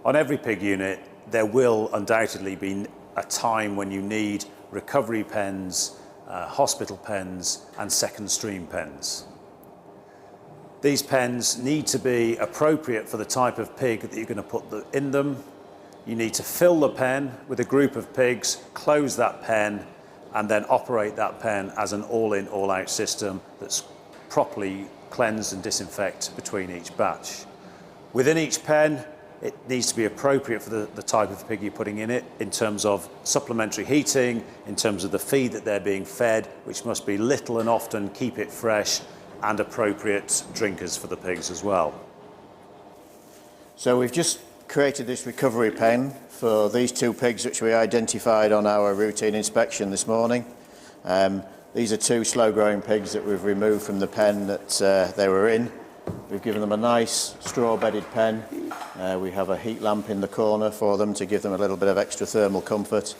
On every pig unit, there will undoubtedly be a time when you need recovery pens, hospital pens and second stream pens. These pens need to be appropriate for the type of pig that you're going to put in them. You need to fill the pen with a group of pigs, close that pen, and then operate that pen as an all-in, all-out system that's properly cleansed and disinfect between each batch. Within each pen, it needs to be appropriate for the type of pig you're putting in it, in terms of supplementary heating, in terms of the feed that they're being fed, which must be little and often, keep it fresh, and appropriate drinkers for the pigs as well. So we've just created this recovery pen for these two pigs which we identified on our routine inspection this morning. These are two slow-growing pigs that we've removed from the pen that they were in. We've given them a nice straw-bedded pen. We have a heat lamp in the corner for them to give them a little bit of extra thermal comfort.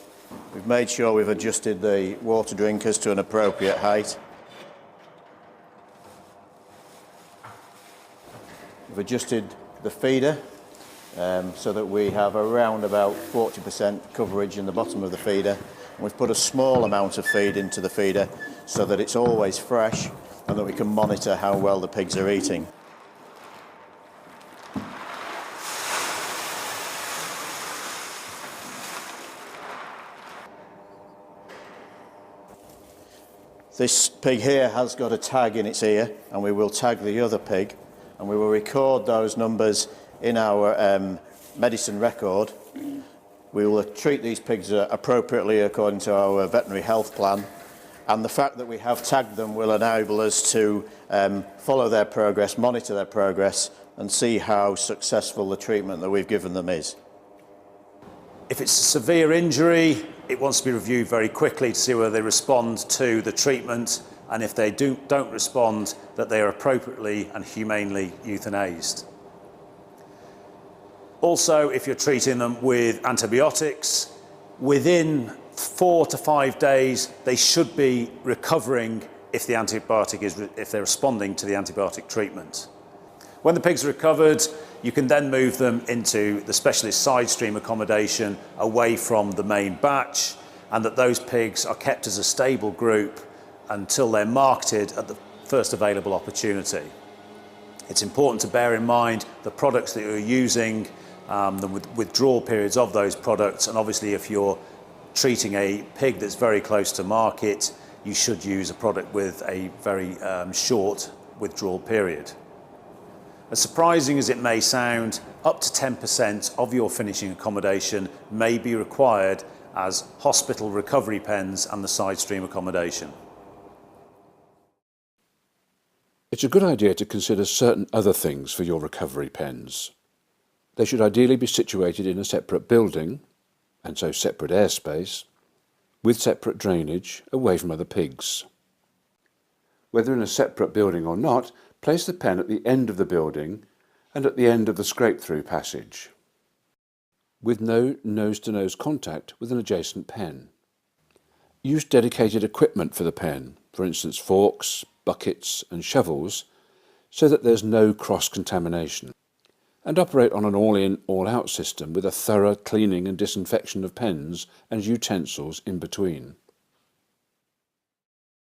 We've made sure we've adjusted the water drinkers to an appropriate height. We've adjusted the feeder so that we have around about 40% coverage in the bottom of the feeder. And we've put a small amount of feed into the feeder so that it's always fresh and that we can monitor how well the pigs are eating. This pig here has got a tag in its ear, and we will tag the other pig, and we will record those numbers in our medicine record. We will treat these pigs appropriately according to our veterinary health plan, and the fact that we have tagged them will enable us to follow their progress, monitor their progress, and see how successful the treatment that we've given them is. If it's a severe injury, it wants to be reviewed very quickly to see whether they respond to the treatment, and if they don't respond, that they are appropriately and humanely euthanized. Also, if you're treating them with antibiotics, within 4 to 5 days, they should be recovering if they're responding to the antibiotic treatment. When the pigs are recovered, you can then move them into the specialist side stream accommodation away from the main batch, and that those pigs are kept as a stable group until they're marketed at the first available opportunity. It's important to bear in mind the products that you're using, the withdrawal periods of those products, and obviously if you're treating a pig that's very close to market, you should use a product with a very short withdrawal period. As surprising as it may sound, up to 10% of your finishing accommodation may be required as hospital recovery pens and the side stream accommodation. It's a good idea to consider certain other things for your recovery pens. They should ideally be situated in a separate building, and so separate airspace, with separate drainage away from other pigs. Whether in a separate building or not, place the pen at the end of the building and at the end of the scrape-through passage, with no nose-to-nose contact with an adjacent pen. Use dedicated equipment for the pen, for instance forks, buckets and shovels, so that there's no cross-contamination, and operate on an all-in, all-out system with a thorough cleaning and disinfection of pens and utensils in between.